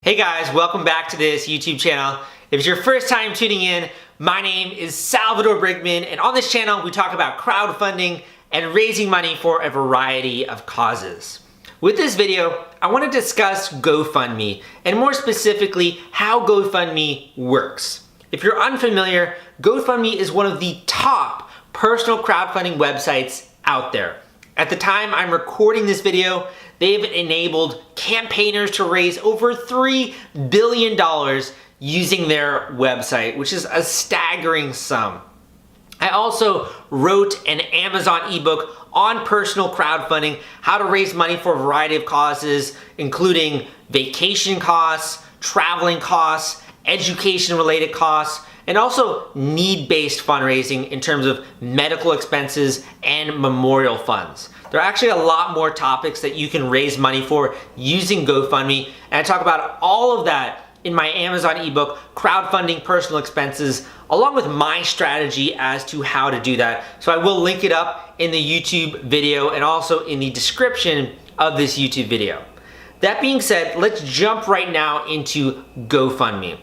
Hey guys, welcome back to this YouTube channel. If it's your first time tuning in, my name is Salvador Brinkman, and on this channel we talk about crowdfunding and raising money for a variety of causes. With this video, I want to discuss GoFundMe, and more specifically, how GoFundMe works. If you're unfamiliar, GoFundMe is one of the top personal crowdfunding websites out there. At the time I'm recording this video, they've enabled campaigners to raise over $3 billion using their website, which is a staggering sum. I also wrote an Amazon ebook on personal crowdfunding, how to raise money for a variety of causes, including vacation costs, traveling costs, education-related costs, and also need-based fundraising in terms of medical expenses and memorial funds. There are actually a lot more topics that you can raise money for using GoFundMe, and I talk about all of that in my Amazon ebook, Crowdfunding Personal Expenses, along with my strategy as to how to do that. So I will link it up in the YouTube video and also in the description of this YouTube video. That being said, let's jump right now into GoFundMe.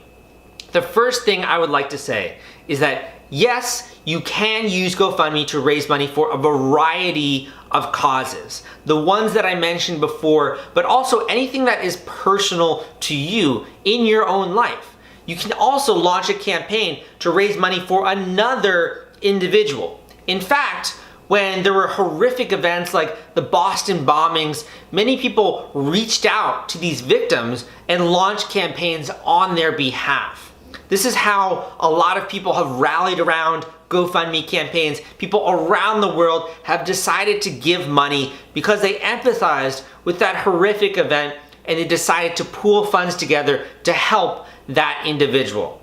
The first thing I would like to say is that yes, you can use GoFundMe to raise money for a variety of causes. The ones that I mentioned before, but also anything that is personal to you in your own life. You can also launch a campaign to raise money for another individual. In fact, when there were horrific events like the Boston bombings, many people reached out to these victims and launched campaigns on their behalf. This is how a lot of people have rallied around GoFundMe campaigns. People around the world have decided to give money because they empathized with that horrific event and they decided to pool funds together to help that individual.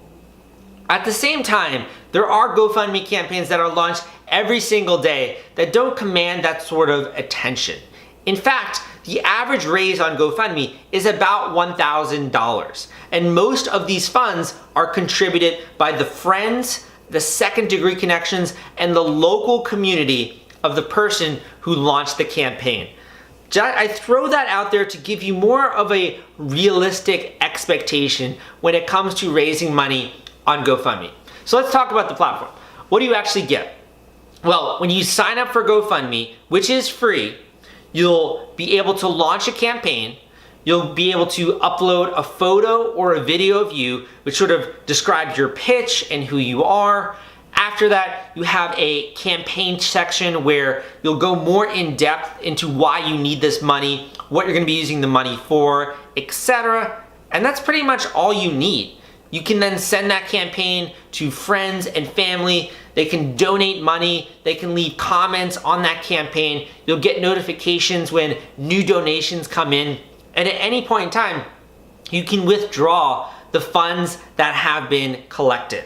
At the same time, there are GoFundMe campaigns that are launched every single day that don't command that sort of attention. In fact, the average raise on GoFundMe is about $1,000, and most of these funds are contributed by the friends, the second-degree connections, and the local community of the person who launched the campaign. I throw that out there to give you more of a realistic expectation when it comes to raising money on GoFundMe. So let's talk about the platform. What do you actually get? Well, when you sign up for GoFundMe, which is free, you'll be able to launch a campaign. You'll be able to upload a photo or a video of you, which sort of describes your pitch and who you are. After that, you have a campaign section where you'll go more in depth into why you need this money, what you're gonna be using the money for, etc. And that's pretty much all you need. You can then send that campaign to friends and family. They can donate money. They can leave comments on that campaign. You'll get notifications when new donations come in. And at any point in time, you can withdraw the funds that have been collected.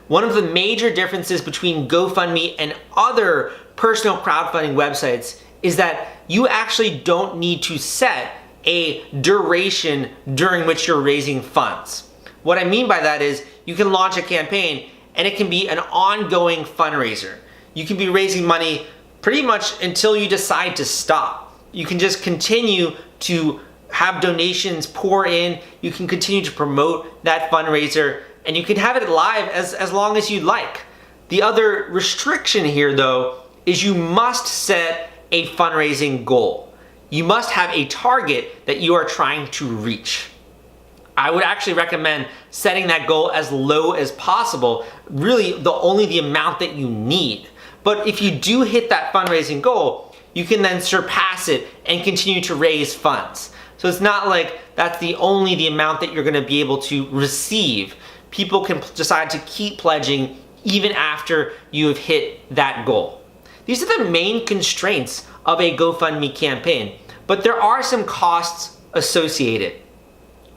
One of the major differences between GoFundMe and other personal crowdfunding websites is that you actually don't need to set a duration during which you're raising funds. What I mean by that is you can launch a campaign and it can be an ongoing fundraiser. You can be raising money pretty much until you decide to stop. You can just continue to have donations pour in. You can continue to promote that fundraiser and you can have it live as long as you like. The other restriction here though is you must set a fundraising goal. You must have a target that you are trying to reach. I would actually recommend setting that goal as low as possible, really only the amount that you need. But if you do hit that fundraising goal, you can then surpass it and continue to raise funds. So it's not like that's the amount that you're gonna be able to receive. People can decide to keep pledging even after you have hit that goal. These are the main constraints of a GoFundMe campaign, but there are some costs associated.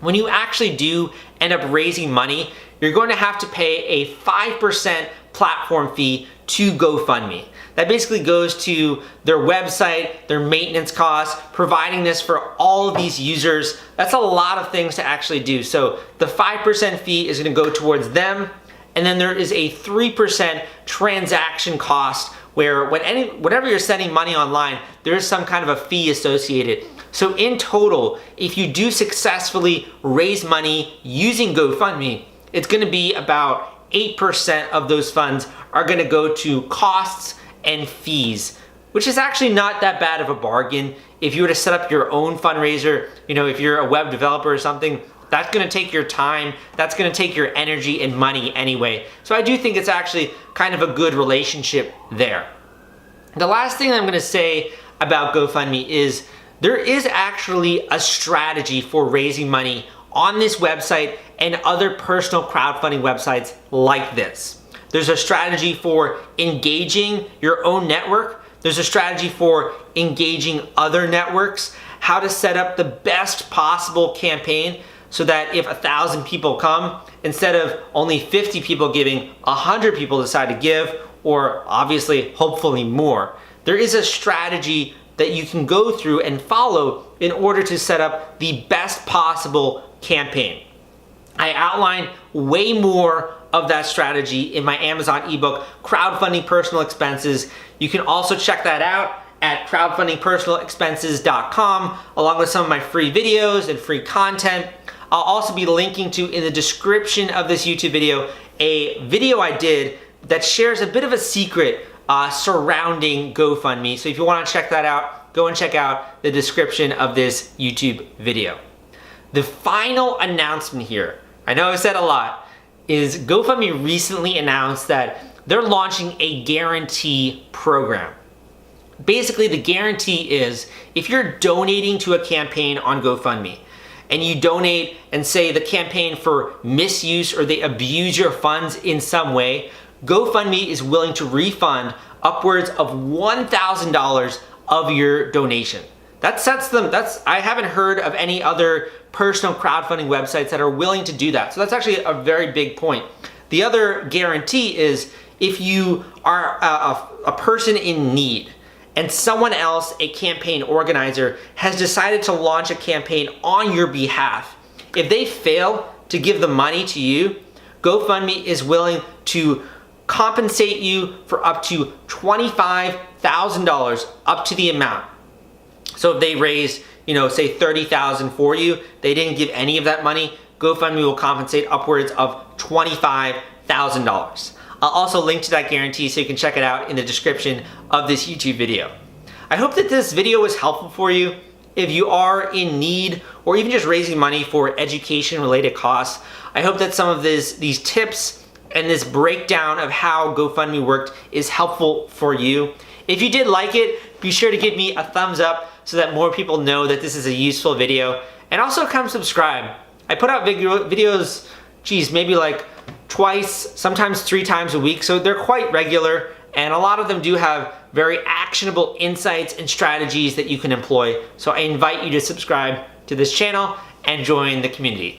When you actually do end up raising money, you're going to have to pay a 5% platform fee to GoFundMe. That basically goes to their website, their maintenance costs, providing this for all of these users. That's a lot of things to actually do. So the 5% fee is going to go towards them, and then there is a 3% transaction cost where whenever you're sending money online, there is some kind of a fee associated. So in total, if you do successfully raise money using GoFundMe, it's gonna be about 8% of those funds are gonna go to costs and fees, which is actually not that bad of a bargain. If you were to set up your own fundraiser, if you're a web developer or something, that's gonna take your time, that's gonna take your energy and money anyway. So I do think it's actually kind of a good relationship there. The last thing I'm gonna say about GoFundMe is there is actually a strategy for raising money on this website and other personal crowdfunding websites like this. There's a strategy for engaging your own network. There's a strategy for engaging other networks, how to set up the best possible campaign so that if 1,000 people come, instead of only 50 people giving, 100 people decide to give, or obviously, hopefully more. There is a strategy that you can go through and follow in order to set up the best possible campaign. I outline way more of that strategy in my Amazon ebook, Crowdfunding Personal Expenses. You can also check that out at crowdfundingpersonalexpenses.com, along with some of my free videos and free content. I'll also be linking to, in the description of this YouTube video, a video I did that shares a bit of a secret surrounding GoFundMe. So if you want to check that out, go and check out the description of this YouTube video. The final announcement here, I know I've said a lot, is GoFundMe recently announced that they're launching a guarantee program. Basically, the guarantee is if you're donating to a campaign on GoFundMe and you donate and say the campaign for misuse or they abuse your funds in some way, GoFundMe is willing to refund upwards of $1,000 of your donation. That sets them, I haven't heard of any other personal crowdfunding websites that are willing to do that. So that's actually a very big point. The other guarantee is if you are a person in need and someone else, a campaign organizer, has decided to launch a campaign on your behalf, if they fail to give the money to you, GoFundMe is willing to compensate you for up to $25,000 up to the amount. So if they raise, say $30,000 for you, they didn't give any of that money, GoFundMe will compensate upwards of $25,000. I'll also link to that guarantee so you can check it out in the description of this YouTube video. I hope that this video was helpful for you. If you are in need or even just raising money for education related costs, I hope that some of these tips and this breakdown of how GoFundMe worked is helpful for you. If you did like it, be sure to give me a thumbs up so that more people know that this is a useful video. And also come subscribe. I put out videos, maybe like twice, sometimes 3 times a week, so they're quite regular, and a lot of them do have very actionable insights and strategies that you can employ. So I invite you to subscribe to this channel and join the community.